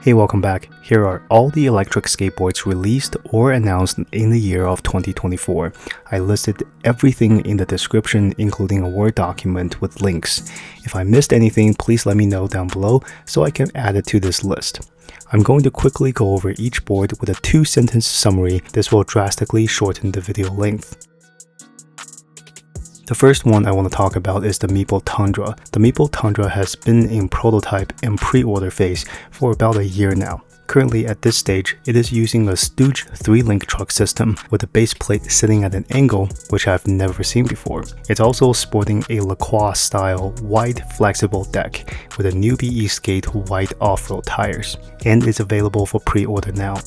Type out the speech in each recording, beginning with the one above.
Hey, welcome back. Here are all the electric skateboards released or announced in the year of 2024. I listed everything in the description, including a Word document with links. If I missed anything, please let me know down below so I can add it to this list. I'm going to quickly go over each board with a 2-sentence summary. This will drastically shorten the video length. The first one I want to talk about is the Meepo Tundra. The Meepo Tundra has been in prototype and pre-order phase for about a year now. Currently at this stage, it is using a Stooge 3-link truck system with a base plate sitting at an angle, which I've never seen before. It's also sporting a LaCroix style wide flexible deck with a newbie skate wide off-road tires, and is available for pre-order now.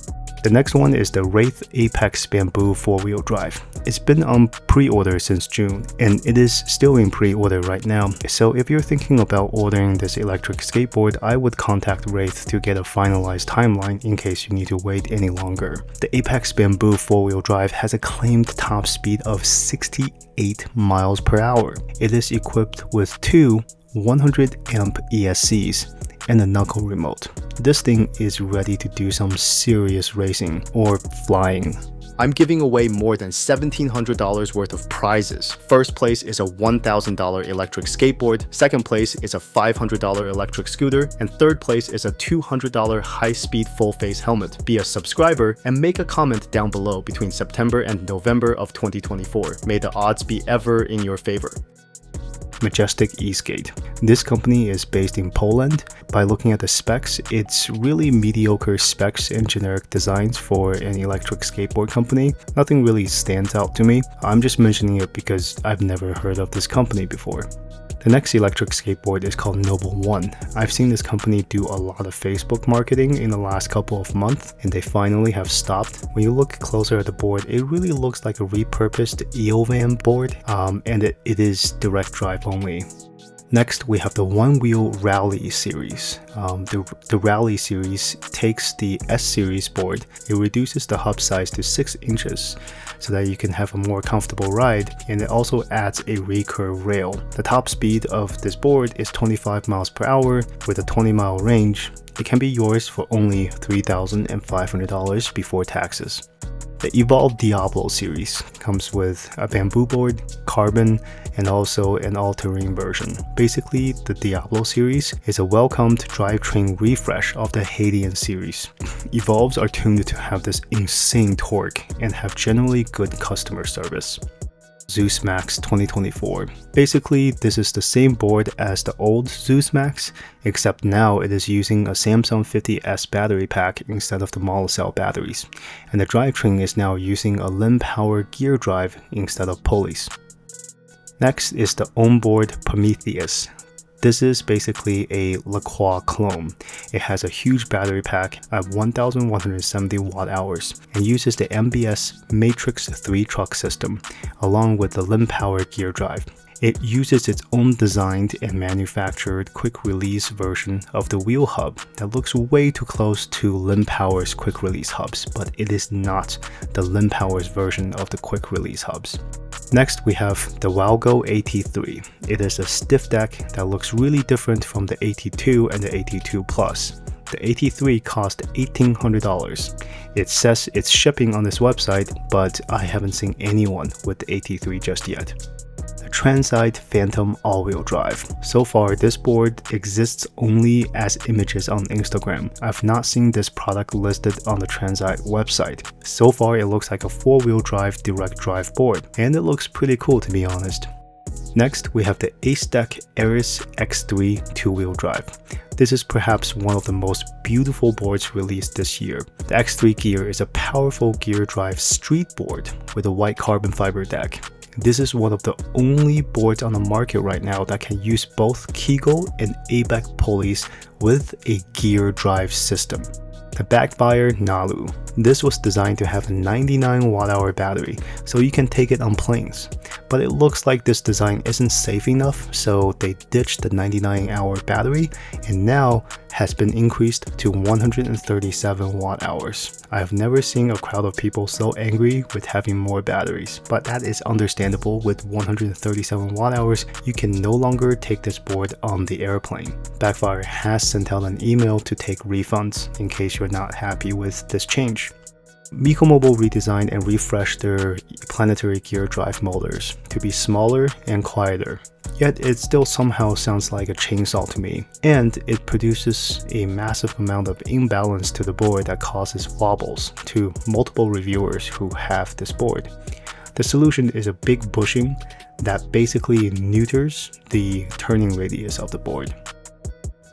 The next one is the Wraith Apex Bamboo 4-wheel drive. It's been on pre-order since June, and it is still in pre-order right now. So if you're thinking about ordering this electric skateboard, I would contact Wraith to get a finalized timeline in case you need to wait any longer. The Apex Bamboo 4-wheel drive has a claimed top speed of 68 miles per hour. It is equipped with two 100 amp ESCs and a knuckle remote. This thing is ready to do some serious racing or flying. I'm giving away more than $1,700 worth of prizes. First place is a $1,000 electric skateboard, second place is a $500 electric scooter, and third place is a $200 high-speed full-face helmet. Be a subscriber and make a comment down below between September and November of 2024. May the odds be ever in your favor. Majestic E-Skate. This company is based in Poland. By looking at the specs, it's really mediocre specs and generic designs for an electric skateboard company. Nothing really stands out to me. I'm just mentioning it because I've never heard of this company before. The next electric skateboard is called Noble One. I've seen this company do a lot of Facebook marketing in the last couple of months, and they finally have stopped. When you look closer at the board, it really looks like a repurposed EOVan board, and it is direct drive only. Next, we have the one-wheel Rally series. The Rally series takes the S-series board. It reduces the hub size to 6 inches so that you can have a more comfortable ride, and it also adds a recurve rail. The top speed of this board is 25 miles per hour with a 20-mile range. It can be yours for only $3,500 before taxes. The Evolve Diablo series comes with a bamboo board, carbon, and also an all-terrain version. Basically, the Diablo series is a welcomed drivetrain refresh of the Hadean series. Evolves are tuned to have this insane torque and have generally good customer service. Zeus Max 2024. Basically, this is the same board as the old Zeus Max, except now it is using a Samsung 50S battery pack instead of the monocell batteries, and the drivetrain is now using a Linnpower gear drive instead of pulleys. Next is the onboard Prometheus. This is basically a LaCroix clone. It has a huge battery pack at 1,170 watt-hours and uses the MBS Matrix 3 truck system along with the Linnpower gear drive. It uses its own designed and manufactured quick-release version of the wheel hub that looks way too close to Linnpower's quick-release hubs, but it is not the Linnpower's version of the quick-release hubs. Next, we have the Walgo AT3. It is a stiff deck that looks really different from the AT2 and the AT2 Plus. The AT3 cost $1,800. It says it's shipping on this website, but I haven't seen anyone with the AT3 just yet. The Transide Phantom all-wheel drive. So far, this board exists only as images on Instagram. I've not seen this product listed on the Transide website. So far, it looks like a 4-wheel drive direct drive board, and it looks pretty cool to be honest. Next, we have the Acedeck Eris X3 2-wheel drive. This is perhaps one of the most beautiful boards released this year. The X3 gear is a powerful gear drive street board with a white carbon fiber deck. This is one of the only boards on the market right now that can use both Kegel and ABEC pulleys with a gear drive system. The Backfire Nalu. This was designed to have a 99 watt-hour battery, so you can take it on planes. But it looks like this design isn't safe enough, so they ditched the 99-hour battery and now has been increased to 137 watt-hours. I have never seen a crowd of people so angry with having more batteries, but that is understandable. With 137 watt-hours, you can no longer take this board on the airplane. Backfire has sent out an email to take refunds in case you're not happy with this change. Meepo Mobile redesigned and refreshed their planetary gear drive motors to be smaller and quieter, yet it still somehow sounds like a chainsaw to me, and it produces a massive amount of imbalance to the board that causes wobbles to multiple reviewers who have this board. The solution is a big bushing that basically neuters the turning radius of the board.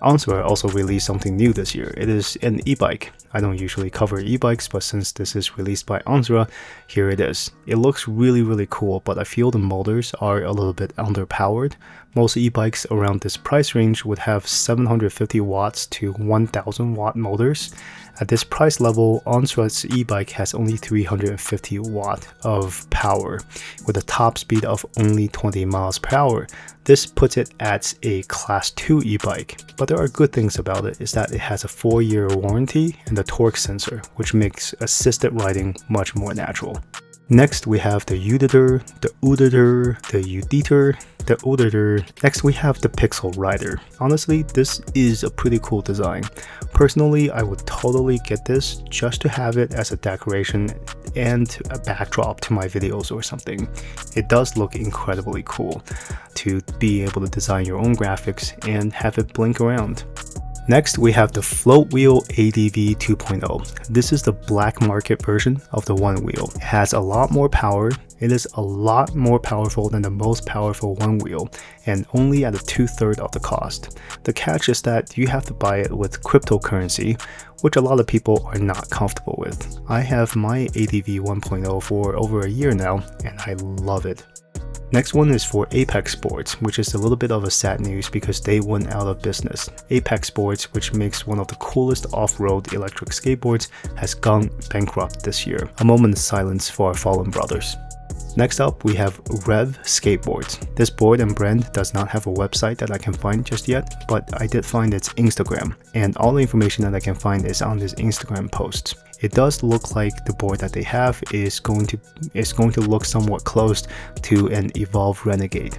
Onsra also released something new this year. It is an e-bike. I don't usually cover e-bikes, but since this is released by Onsra, here it is. It looks really cool, but I feel the motors are a little bit underpowered. Most e-bikes around this price range would have 750 watts to 1000 watt motors. At this price level, Onsra's e-bike has only 350 watt of power, with a top speed of only 20 miles per hour. This puts it at a class 2 e-bike, but there are good things about it is that it has a 4-year warranty and a torque sensor, which makes assisted riding much more natural. Next, we have the Uditer, the Uditer, the Uditer, the Uditer. Next, we have the Pixel Rider. Honestly, this is a pretty cool design. Personally, I would totally get this just to have it as a decoration and a backdrop to my videos or something. It does look incredibly cool to be able to design your own graphics and have it blink around. Next, we have the Float Wheel ADV 2.0. This is the black market version of the one wheel. It has a lot more power. It is a lot more powerful than the most powerful one wheel, and only at a 2/3 of the cost. The catch is that you have to buy it with cryptocurrency, which a lot of people are not comfortable with. I have my ADV 1.0 for over a year now, and I love it. Next one is for Apex Sports, which is a little bit of a sad news because they went out of business. Apex Sports, which makes one of the coolest off-road electric skateboards, has gone bankrupt this year. A moment's silence for our fallen brothers. Next up, we have Rev Skateboards. This board and brand does not have a website that I can find just yet, but I did find its Instagram, and all the information that I can find is on this Instagram post. It does look like the board that they have is going to look somewhat close to an Evolve Renegade.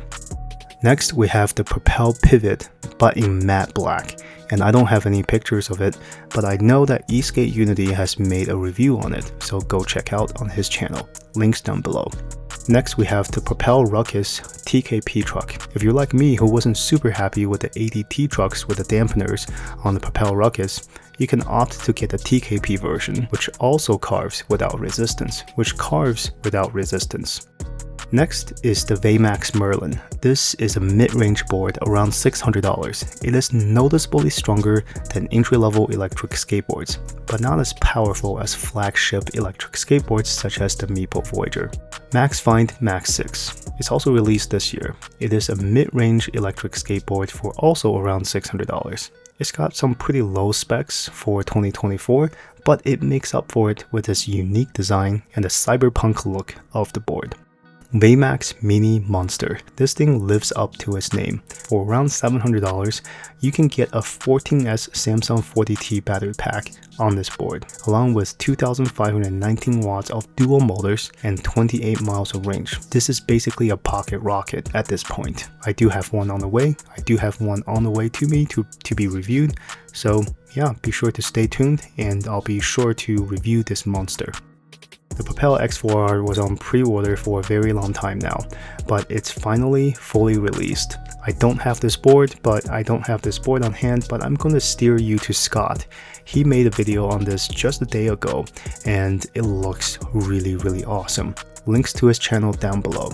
Next, we have the Propel Pivot, but in matte black. And I don't have any pictures of it, but I know that eSkate Unity has made a review on it, so go check out on his channel. Links down below. Next, we have the Propel Ruckus TKP truck. If you're like me who wasn't super happy with the ADT trucks with the dampeners on the Propel Ruckus, you can opt to get the TKP version, which also carves without resistance, Next is the Vmax Merlin. This is a mid-range board around $600. It is noticeably stronger than entry-level electric skateboards, but not as powerful as flagship electric skateboards such as the Meepo Voyager. Max Find Max 6 is also released this year. It is a mid-range electric skateboard for also around $600. It's got some pretty low specs for 2024, but it makes up for it with its unique design and the cyberpunk look of the board. Vmax Mini Monster. This thing lives up to its name. For around $700, you can get a 14S Samsung 40T battery pack on this board, along with 2,519 watts of dual motors and 28 miles of range. This is basically a pocket rocket at this point. I do have one on the way. To me to be reviewed. So yeah, be sure to stay tuned and I'll be sure to review this monster. The Propel X4R was on pre-order for a very long time now, but it's finally fully released. I don't have this board on hand, but I'm going to steer you to Scott. He made a video on this just a day ago, and it looks really awesome. Links to his channel down below.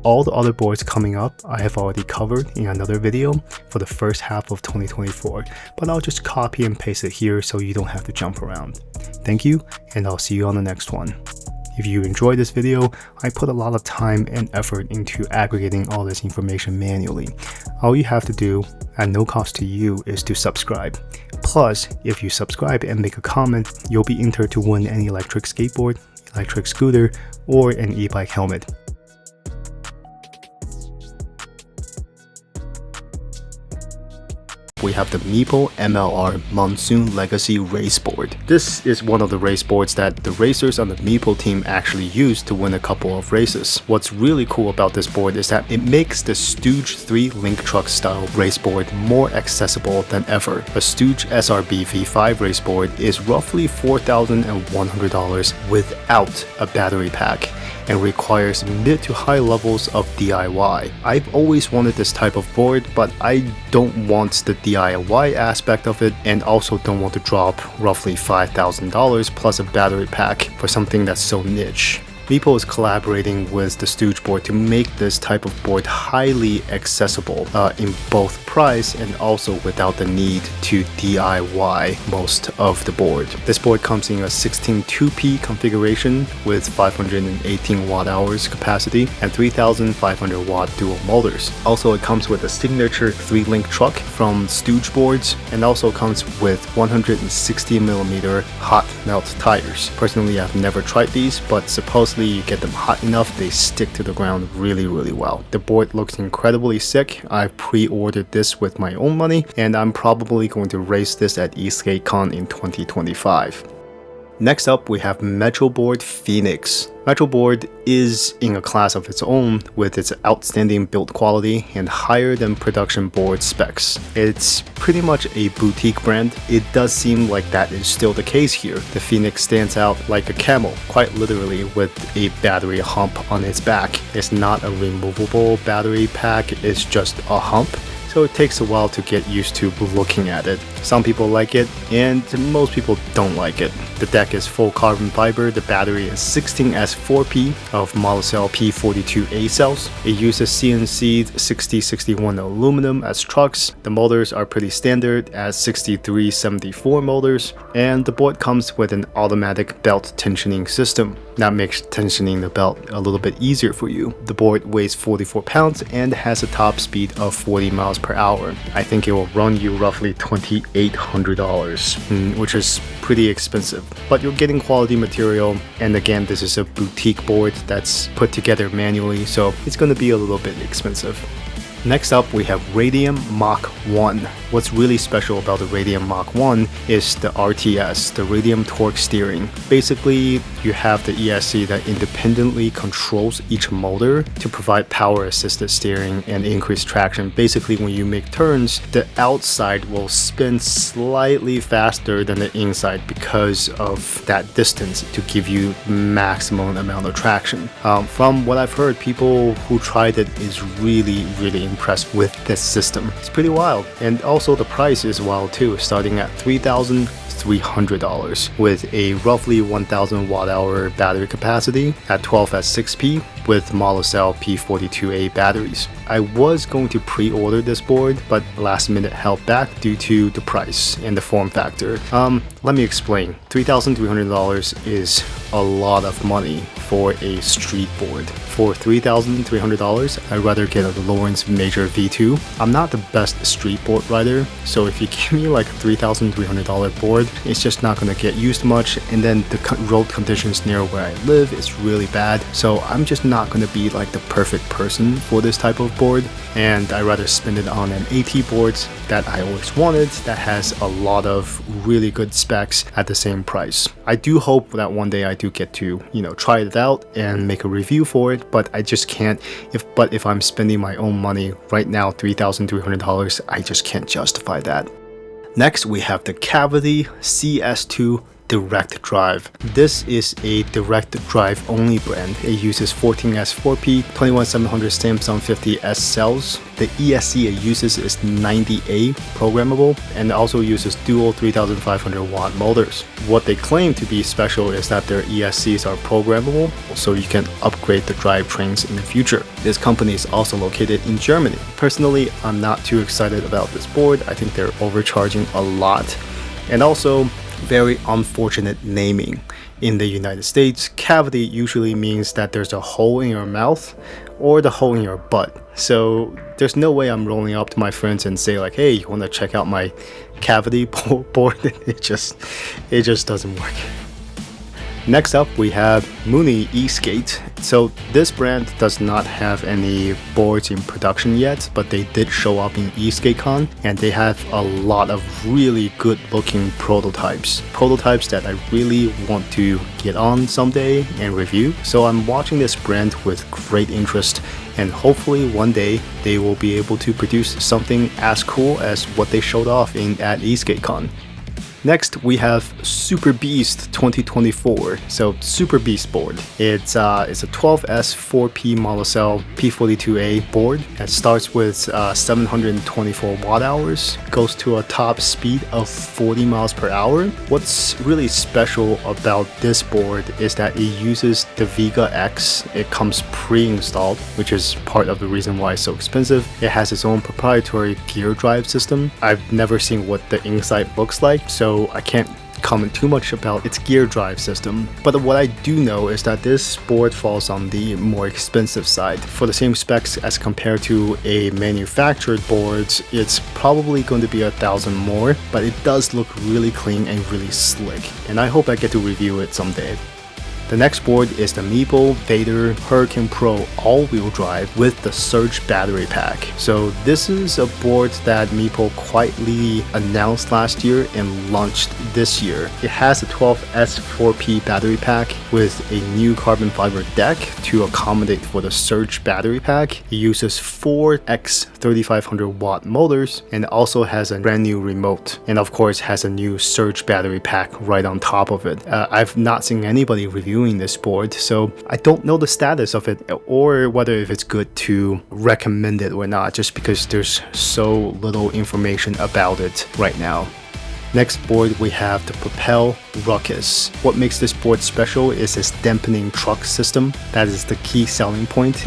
All the other boards coming up I have already covered in another video for the first half of 2024, but I'll just copy and paste it here so you don't have to jump around. Thank you, and I'll see you on the next one. If you enjoyed this video, I put a lot of time and effort into aggregating all this information manually. All you have to do, at no cost to you, is to subscribe. Plus, if you subscribe and make a comment, you'll be entered to win an electric skateboard, electric scooter, or an e-bike helmet. we have the Meepo MLR Monsoon Legacy Race Board. This is one of the race boards that the racers on the Meepo team actually used to win a couple of races. What's really cool about this board is that it makes the Stooge 3 link truck style race board more accessible than ever. A Stooge SRB V5 race board is roughly $4,100 without a battery pack and requires mid to high levels of DIY. I've always wanted this type of board, but I don't want the DIY aspect of it and also don't want to drop roughly $5,000 plus a battery pack for something that's so niche. Meepo is collaborating with the Stooge board to make this type of board highly accessible in both price and also without the need to DIY most of the board. This board comes in a 16 2P configuration with 518 watt hours capacity and 3,500 watt dual motors. Also, it comes with a signature 3-link truck from Stooge boards and also comes with 160mm hot melt tires. Personally, I've never tried these, but supposedly you get them hot enough, they stick to the ground really well. The board looks incredibly sick. I've pre-ordered this with my own money and I'm probably going to race this at EskateCon in 2025. Next up, we have Metroboard Phoenix. Metroboard is in a class of its own with its outstanding build quality and higher than production board specs. It's pretty much a boutique brand. It does seem like that is still the case here. The Phoenix stands out like a camel, quite literally, with a battery hump on its back. It's not a removable battery pack, it's just a hump. So it takes a while to get used to looking at it. Some people like it, and most people don't like it. The deck is full carbon fiber, the battery is 16S4P of model cell P42A cells. It uses CNC 6061 aluminum as trucks. The motors are pretty standard as 6374 motors, and the board comes with an automatic belt tensioning system. That makes tensioning the belt a little bit easier for you. The board weighs 44 pounds and has a top speed of 40 miles per hour. I think it will run you roughly $2,800, which is pretty expensive. But you're getting quality material, and again, this is a boutique board that's put together manually, so it's going to be a little bit expensive. Next up, we have Radium Mach 1. What's really special about the Radium Mach 1 is the RTS, the Radium Torque Steering. Basically, you have the ESC that independently controls each motor to provide power-assisted steering and increase traction. Basically, when you make turns, the outside will spin slightly faster than the inside because of that distance to give you maximum amount of traction. From what I've heard, people who tried it is really impressed with this system. It's pretty wild, and also the price is wild too, starting at $3,300 with a roughly 1,000 watt hour battery capacity at 12S6P with model cell P42A batteries. I was going to pre-order this board, but last minute held back due to the price and the form factor. Let me explain. $3,300 is a lot of money for a street board. For $3,300, I'd rather get a Lawrence Major V2. I'm not the best street board rider, so if you give me like a $3,300 board, it's just not going to get used much, and then the road conditions near where I live is really bad, so I'm just not going to be like the perfect person for this type of board, and I'd rather spend it on an AT board that I always wanted, that has a lot of really good specs at the same price. I do hope that one day I do get to, try it out and make a review for it, but I just can't. If I'm spending my own money right now, $3,300, I just can't justify that. Next, we have the Cavity CS2 Direct Drive. This is a direct drive only brand. It uses 14S4P, 21700 Samsung 50S cells. The ESC it uses is 90A programmable and also uses dual 3500 watt motors. What they claim to be special is that their ESCs are programmable, so you can upgrade the drivetrains in the future. This company is also located in Germany. Personally, I'm not too excited about this board. I think they're overcharging a lot, and also very unfortunate naming. In the United States, cavity usually means that there's a hole in your mouth or the hole in your butt. So there's no way I'm rolling up to my friends and say like, hey, you want to check out my cavity board? It just doesn't work. Next up, we have Mooney eSkate. So this brand does not have any boards in production yet, but they did show up in eSkateCon, and they have a lot of really good looking prototypes that I really want to get on someday and review. So I'm watching this brand with great interest, and hopefully one day they will be able to produce something as cool as what they showed off at eSkateCon. Next, we have Super Beast 2024. So Super Beast board. It's a 12S 4P monocell P42A board. It starts with 724 watt hours, goes to a top speed of 40 miles per hour. What's really special about this board is that it uses the Vega X. It comes pre-installed, which is part of the reason why it's so expensive. It has its own proprietary gear drive system. I've never seen what the inside looks like, so I can't comment too much about its gear drive system. But what I do know is that this board falls on the more expensive side. For the same specs as compared to a manufactured board, it's probably going to be $1,000 more, but it does look really clean and really slick, and I hope I get to review it someday. The next board is the Meepo Vader Hurricane Pro all-wheel drive with the Surge battery pack. So this is a board that Meepo quietly announced last year and launched this year. It has a 12S4P battery pack with a new carbon fiber deck to accommodate for the Surge battery pack. It uses 4 X 3500 watt motors and also has a brand new remote, and of course has a new Surge battery pack right on top of it. I've not seen anybody review this board, so I don't know the status of it or whether if it's good to recommend it or not, just because there's so little information about it right now. Next board, we have the Propel Ruckus. What makes this board special is its dampening truck system. That is the key selling point.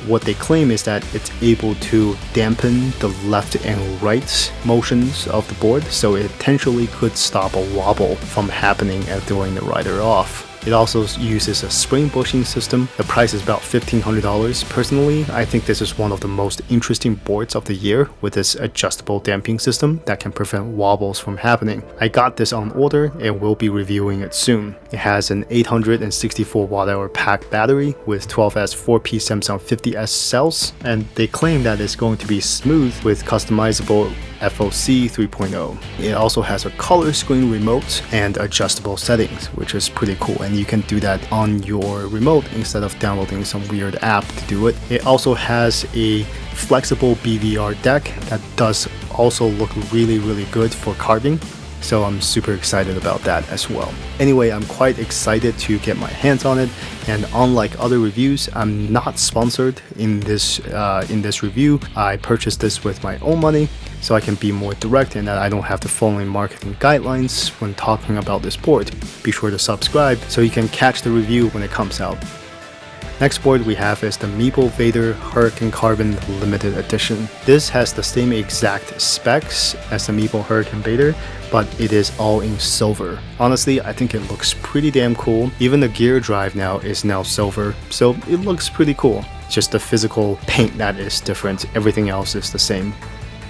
What they claim is that it's able to dampen the left and right motions of the board, so it potentially could stop a wobble from happening and throwing the rider off. It also uses a spring bushing system. The price is about $1,500. Personally, I think this is one of the most interesting boards of the year with this adjustable damping system that can prevent wobbles from happening. I got this on order and will be reviewing it soon. It has an 864 watt hour pack battery with 12S 4P Samsung 50S cells, and they claim that it's going to be smooth with customizable FOC 3.0. It also has a color screen remote and adjustable settings, which is pretty cool, and you can do that on your remote instead of downloading some weird app to do it. It also has a flexible BVR deck that does also look really good for carving, so I'm super excited about that as well. Anyway, I'm quite excited to get my hands on it, and unlike other reviews, I'm not sponsored in this review. I purchased this with my own money, so I can be more direct and that I don't have to follow marketing guidelines when talking about this board. Be sure to subscribe so you can catch the review when it comes out. Next board we have is the Meepo Vader Hurricane Carbon Limited Edition. This has the same exact specs as the Meepo Hurricane Vader, but it is all in silver. Honestly, I think it looks pretty damn cool. Even the gear drive now is silver, so it looks pretty cool. Just the physical paint that is different, everything else is the same.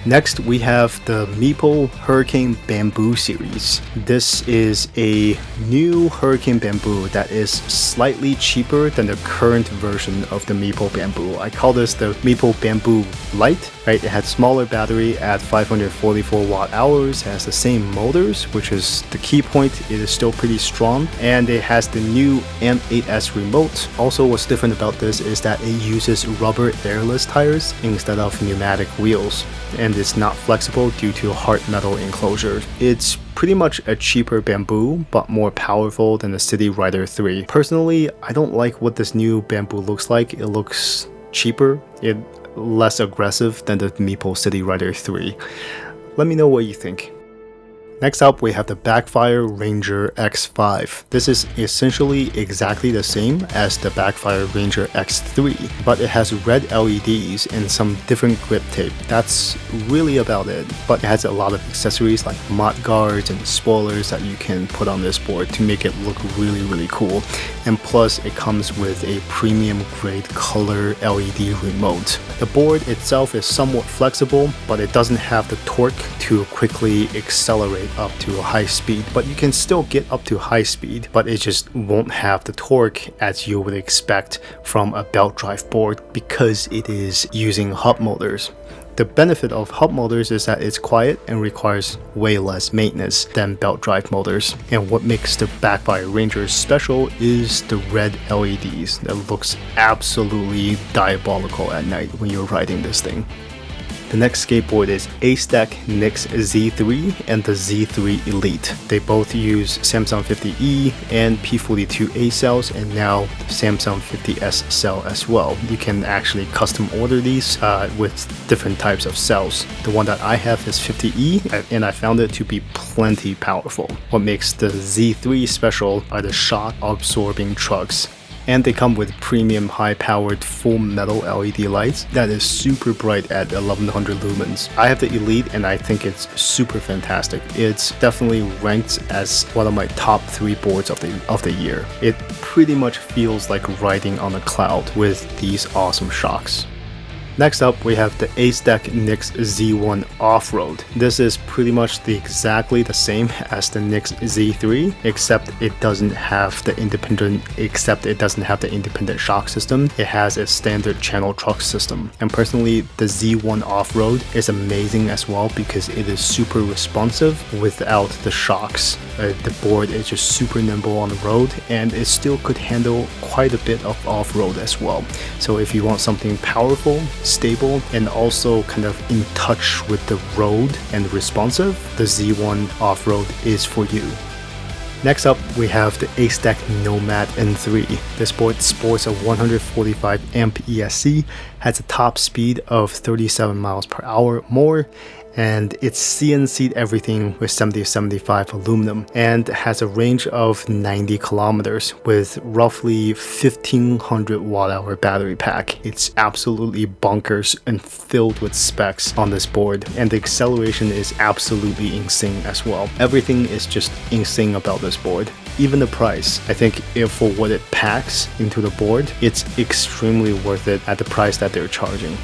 Next, we have the Meepo Hurricane Bamboo series. This is a new Hurricane Bamboo that is slightly cheaper than the current version of the Meepo Bamboo. I call this the Meepo Bamboo Lite, right? It has smaller battery at 544 watt hours, has the same motors, which is the key point. It is still pretty strong, and it has the new M8S remote. Also, what's different about this is that it uses rubber airless tires instead of pneumatic wheels, and it's not flexible due to hard metal enclosure. It's pretty much a cheaper Bamboo, but more powerful than the City Rider 3. Personally, I don't like what this new Bamboo looks like. It looks cheaper, it's less aggressive than the Meepo City Rider 3. Let me know what you think. Next up, we have the Backfire Ranger X5. This is essentially exactly the same as the Backfire Ranger X3, but it has red LEDs and some different grip tape. That's really about it, but it has a lot of accessories like mud guards and spoilers that you can put on this board to make it look really cool. And plus, it comes with a premium grade color LED remote. The board itself is somewhat flexible, but it doesn't have the torque to quickly accelerate ride up to a high speed, but you can still get up to high speed, but it just won't have the torque as you would expect from a belt drive board because it is using hub motors. The benefit of hub motors is that it's quiet and requires way less maintenance than belt drive motors. And what makes the Backfire Ranger special is the red LEDs that looks absolutely diabolical at night when you're riding this thing. The next skateboard is Acedeck Nix Z3 and the Z3 Elite. They both use Samsung 50E and P42A cells, and now the Samsung 50S cell as well. You can actually custom order these with different types of cells. The one that I have is 50E, and I found it to be plenty powerful. What makes the Z3 special are the shock absorbing trucks. And they come with premium high-powered full metal LED lights that is super bright at 1100 lumens. I have the Elite and I think it's super fantastic. It's definitely ranked as one of my top 3 boards of the year. It pretty much feels like riding on a cloud with these awesome shocks. Next up, we have the Acedeck Nix Z1 Off-Road. This is pretty much exactly the same as the Nix Z3, except it doesn't have the independent shock system. It has a standard channel truck system. And personally, the Z1 Off-Road is amazing as well because it is super responsive without the shocks. The board is just super nimble on the road, and it still could handle quite a bit of off-road as well. So if you want something powerful, stable, and also kind of in touch with the road and responsive, the Z1 Off-Road is for you. Next up, we have the Acedeck Nomad N3. This board sports a 145 amp ESC, has a top speed of 37 miles per hour more, and it's CNC'd everything with 7075 aluminum, and has a range of 90 kilometers with roughly 1500 watt-hour battery pack. It's absolutely bonkers and filled with specs on this board, and the acceleration is absolutely insane as well. Everything is just insane about this board. Even the price, I think for what it packs into the board, it's extremely worth it at the price that they're charging.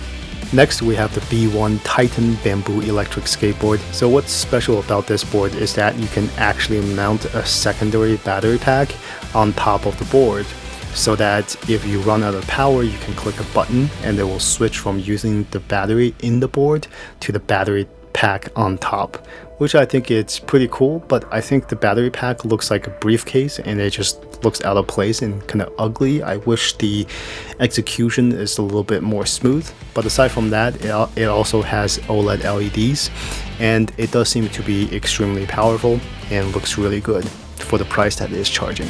Next, we have the B1 Titan Bamboo Electric Skateboard. So what's special about this board is that you can actually mount a secondary battery pack on top of the board, so that if you run out of power, you can click a button and it will switch from using the battery in the board to the battery pack on top, which I think it's pretty cool. But I think the battery pack looks like a briefcase and it just looks out of place and kind of ugly. I wish the execution is a little bit more smooth, but aside from that, it also has OLED LEDs, and it does seem to be extremely powerful and looks really good for the price that it is charging.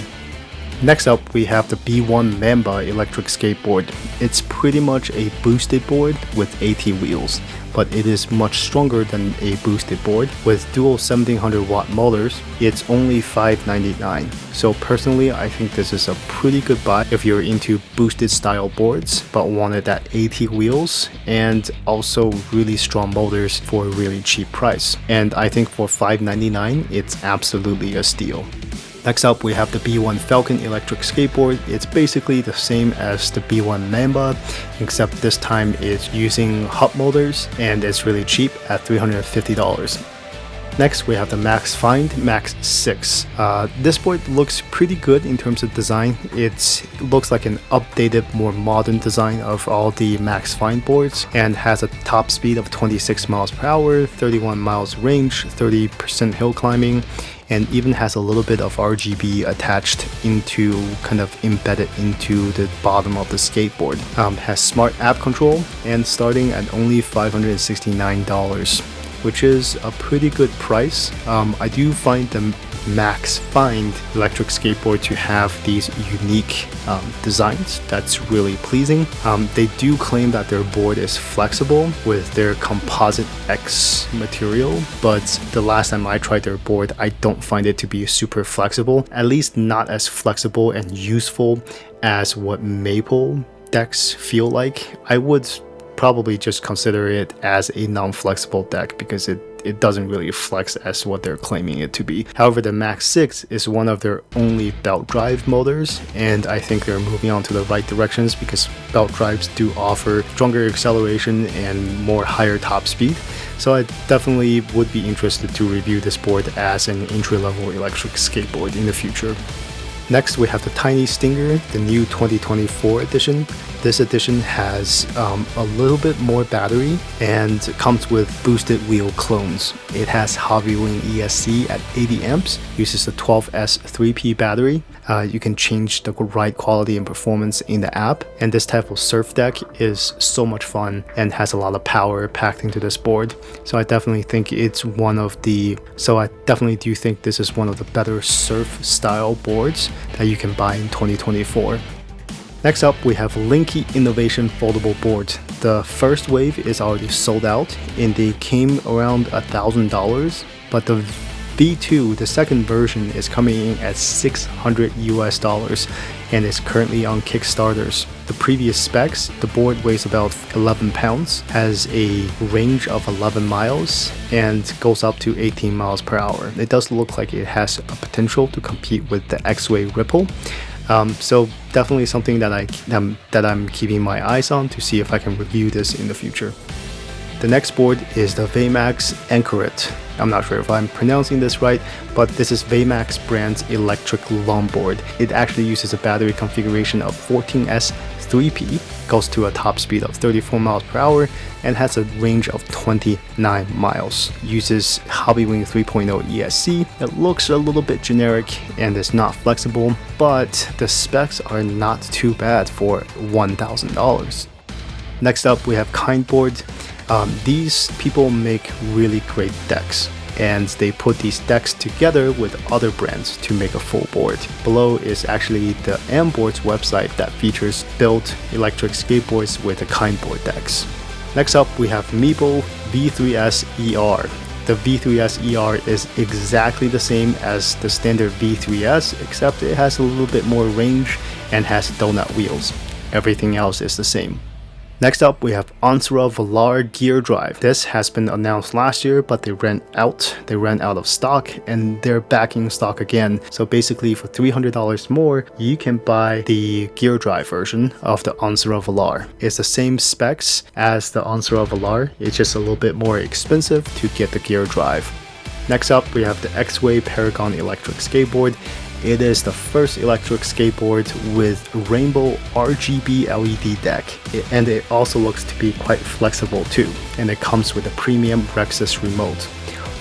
Next up, we have the B1 Mamba electric skateboard. It's pretty much a boosted board with AT wheels, but it is much stronger than a boosted board. With dual 1700 watt motors, it's only $599. So personally, I think this is a pretty good buy if you're into boosted style boards but wanted that AT wheels and also really strong motors for a really cheap price. And I think for $599, it's absolutely a steal. Next up, we have the B1 Falcon electric skateboard. It's basically the same as the B1 Mamba, except this time it's using hub motors and it's really cheap at $350. Next, we have the Max Find Max 6. This board looks pretty good in terms of design. It looks like an updated, more modern design of all the Max Find boards, and has a top speed of 26 miles per hour, 31 miles range, 30% hill climbing, and even has a little bit of RGB attached into, kind of embedded into the bottom of the skateboard. Has smart app control, and starting at only $569, which is a pretty good price. I do find the Max Find electric skateboard to have these unique designs that's really pleasing. They do claim that their board is flexible with their composite X material, but the last time I tried their board, I don't find it to be super flexible, at least not as flexible and useful as what Meepo decks feel like. I would probably just consider it as a non-flexible deck because it doesn't really flex as what they're claiming it to be. However, the Max 6 is one of their only belt drive motors, and I think they're moving on to the right directions because belt drives do offer stronger acceleration and more higher top speed. So I definitely would be interested to review this board as an entry-level electric skateboard in the future. Next, we have the Tiny Stinger, the new 2024 edition. This edition has a little bit more battery and comes with boosted wheel clones. It has Hobbywing ESC at 80 amps, uses the 12S 3P battery. You can change the ride quality and performance in the app, and this type of surf deck is so much fun and has a lot of power packed into this board. So I definitely think do think this is one of the better surf style boards that you can buy in 2024. Next up, we have Linky Innovation Foldable Board. The first wave is already sold out and they came around $1,000, but the V2, the second version, is coming in at $600 US and is currently on Kickstarters. The previous specs, the board weighs about 11 pounds, has a range of 11 miles, and goes up to 18 miles per hour. It does look like it has a potential to compete with the X-Way Ripple. So definitely something that I'm keeping my eyes on to see if I can review this in the future. The next board is the Vmax Anchoret. I'm not sure if I'm pronouncing this right, but this is Vmax brand's electric longboard. It actually uses a battery configuration of 14S 3P, goes to a top speed of 34 miles per hour, and has a range of 29 miles. Uses Hobbywing 3.0 ESC. It looks a little bit generic and is not flexible, but the specs are not too bad for $1,000. Next up, we have Kindboard. These people make really great decks, and they put these decks together with other brands to make a full board. Below is actually the Amboard's website that features built electric skateboards with the Kindboard decks. Next up, we have Meepo V3S ER. The V3S ER is exactly the same as the standard V3S, except it has a little bit more range and has donut wheels. Everything else is the same. Next up, we have Onsra Velar Gear Drive. This has been announced last year, but they ran out of stock, and they're back in stock again. So basically, for $300 more, you can buy the Gear Drive version of the Onsra Velar. It's the same specs as the Onsra Velar, it's just a little bit more expensive to get the Gear Drive. Next up, we have the X-Way Paragon Electric Skateboard. It is the first electric skateboard with rainbow RGB LED deck, and it also looks to be quite flexible too, and it comes with a premium Rexus remote.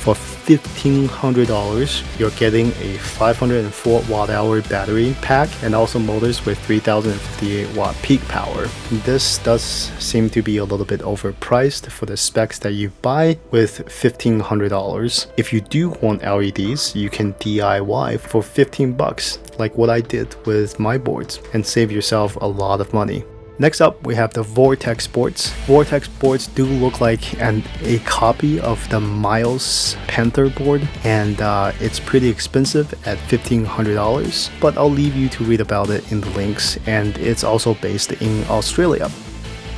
For $1,500, you're getting a 504 watt-hour battery pack and also motors with 3058 watt peak power. This does seem to be a little bit overpriced for the specs that you buy with $1,500. If you do want LEDs, you can DIY for $15, like what I did with my boards, and save yourself a lot of money. Next up, we have the Vortex boards. Vortex boards do look like a copy of the Miles Panther board, and it's pretty expensive at $1,500, but I'll leave you to read about it in the links, and it's also based in Australia.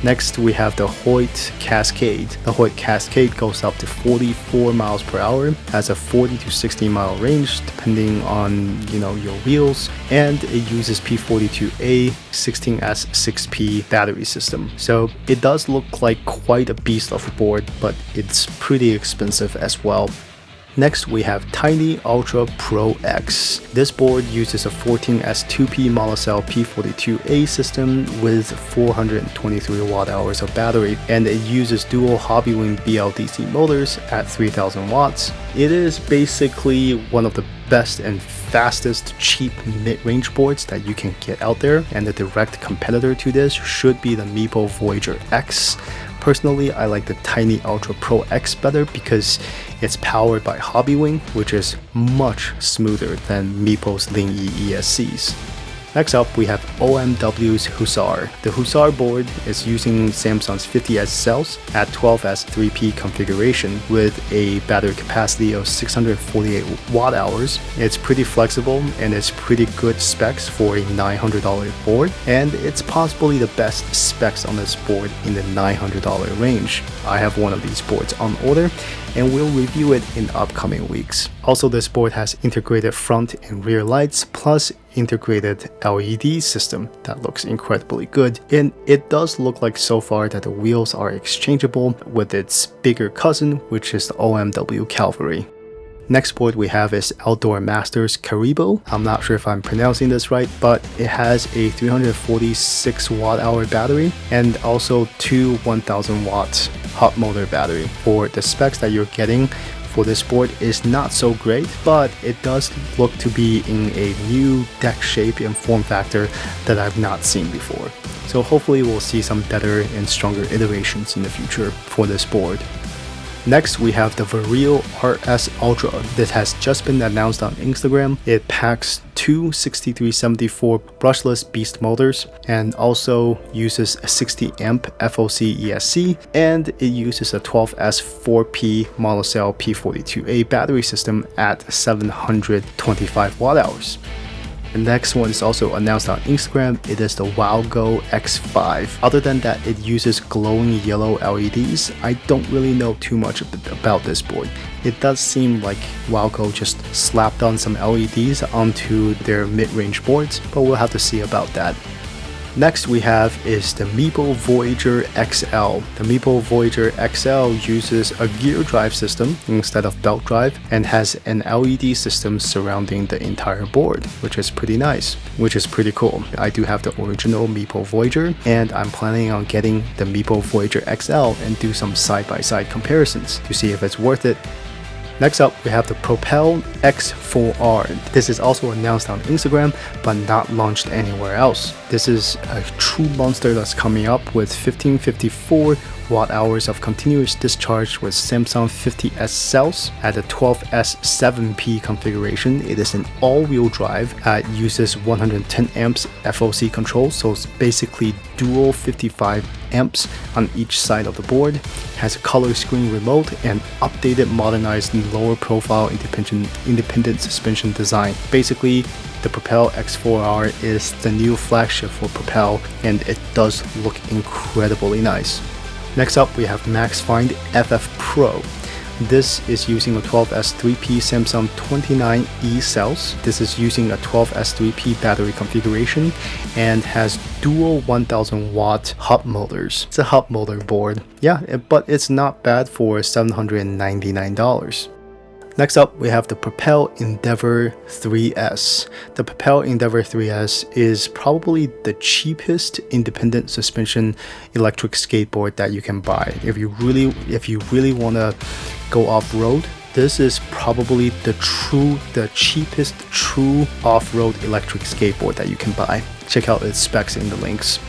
Next, we have the Hoyt Cascade. The Hoyt Cascade goes up to 44 miles per hour, has a 40 to 60 mile range depending on your wheels, and it uses P42A 16S 6P battery system. So it does look like quite a beast of a board, but it's pretty expensive as well. Next, we have Tiny Ultra Pro X. This board uses a 14S 2P monocell P42A system with 423 watt-hours of battery, and it uses dual Hobbywing BLDC motors at 3000 watts. It is basically one of the best and fastest cheap mid-range boards that you can get out there, and the direct competitor to this should be the Meepo Voyager X. Personally, I like the Tiny Ultra Pro X better because it's powered by Hobbywing, which is much smoother than Meepo's Lin E ESCs. Next up, we have OMW's Hussar. The Hussar board is using Samsung's 50S cells at 12S 3P configuration with a battery capacity of 648 watt-hours. It's pretty flexible and it's pretty good specs for a $900 board, and it's possibly the best specs on this board in the $900 range. I have one of these boards on order, and we'll review it in upcoming weeks. Also, this board has integrated front and rear lights plus integrated LED system that looks incredibly good, and it does look like so far that the wheels are exchangeable with its bigger cousin, which is the OMW Cavalry. Next board we have is Outdoor Masters Caribou. I'm not sure if I'm pronouncing this right, but it has a 346 watt-hour battery and also two 1000 watt hot motor battery. For the specs that you're getting for this board is not so great, but it does look to be in a new deck shape and form factor that I've not seen before. So hopefully we'll see some better and stronger iterations in the future for this board. Next, we have the Vario RS Ultra. This has just been announced on Instagram. It packs two 6374 brushless beast motors and also uses a 60 amp FOC ESC, and it uses a 12S 4P monocell P42A battery system at 725 watt hours. The next one is also announced on Instagram. It is the WowGo X5. Other than that, it uses glowing yellow LEDs. I don't really know too much about this board. It does seem like WowGo just slapped on some LEDs onto their mid-range boards, but we'll have to see about that. Next we have is the Meepo Voyager XL. The Meepo Voyager XL uses a gear drive system instead of belt drive and has an LED system surrounding the entire board, which is pretty nice, which is pretty cool. I do have the original Meepo Voyager, and I'm planning on getting the Meepo Voyager XL and do some side-by-side comparisons to see if it's worth it. Next up, we have the Propel X4R. This is also announced on Instagram, but not launched anywhere else. This is a true monster that's coming up with 1554 watt hours of continuous discharge with Samsung 50S cells at a 12S 7P configuration. It is an all-wheel drive. It uses 110 amps FOC control, so it's basically dual 55 amps on each side of the board. Has a color screen remote and updated, modernized, lower profile independent suspension design. Basically, the Propel X4R is the new flagship for Propel, and it does look incredibly nice. Next up, we have MaxFind FF Pro. This is using a 12S3P Samsung 29E cells. This is using a 12S3P battery configuration and has dual 1000 watt hot motors. It's a hot motor board. Yeah, but it's not bad for $799. Next up, we have the Propel Endeavor 3S. The Propel Endeavor 3S is probably the cheapest independent suspension electric skateboard that you can buy. If you really want to go off-road, this is probably the cheapest true off-road electric skateboard that you can buy. Check out its specs in the links.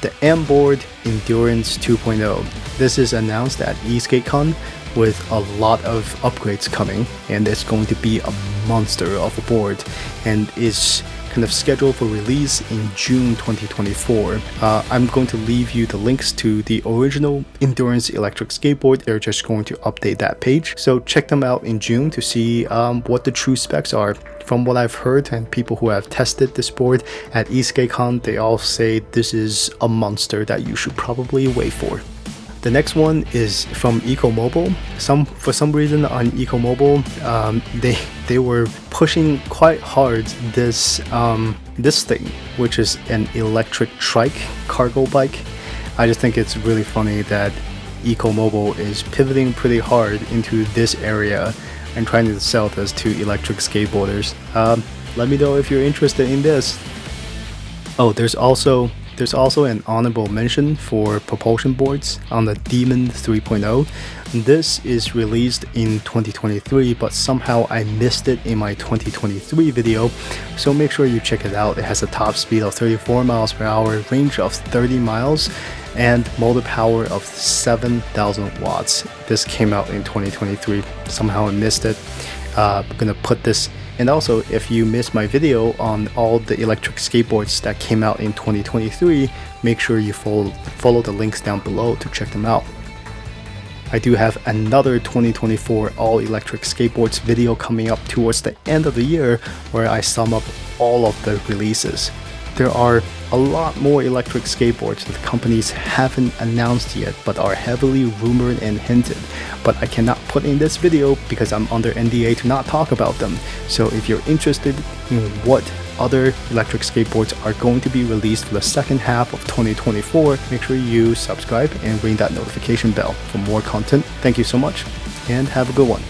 The M-Board Endurance 2.0. This is announced at eSkateCon with a lot of upgrades coming, and it's going to be a monster of a board and is kind of scheduled for release in June 2024. I'm going to leave you the links to the original Endurance electric skateboard. They're just going to update that page, so check them out in June to see what the true specs are. From what I've heard and people who have tested this board at eSkateCon, they all say this is a monster that you should probably wait for. The next one is from EcoMobile. For some reason on EcoMobile, they were pushing quite hard this thing, which is an electric trike cargo bike. I just think it's really funny that EcoMobile is pivoting pretty hard into this area and trying to sell this to electric skateboarders. Let me know if you're interested in this. Oh, there's also an honorable mention for propulsion boards on the Demon 3.0. This is released in 2023, but somehow I missed it in my 2023 video, so make sure you check it out. It has a top speed of 34 miles per hour, range of 30 miles, and motor power of 7,000 watts. This came out in 2023. Somehow I missed it. I'm gonna put this. And also, if you missed my video on all the electric skateboards that came out in 2023, make sure you follow the links down below to check them out. I do have another 2024 all-electric skateboards video coming up towards the end of the year where I sum up all of the releases. There are a lot more electric skateboards that companies haven't announced yet but are heavily rumored and hinted, but I cannot put in this video because I'm under NDA to not talk about them. So if you're interested in what other electric skateboards are going to be released for the second half of 2024, make sure you subscribe and ring that notification bell for more content. Thank you so much and have a good one.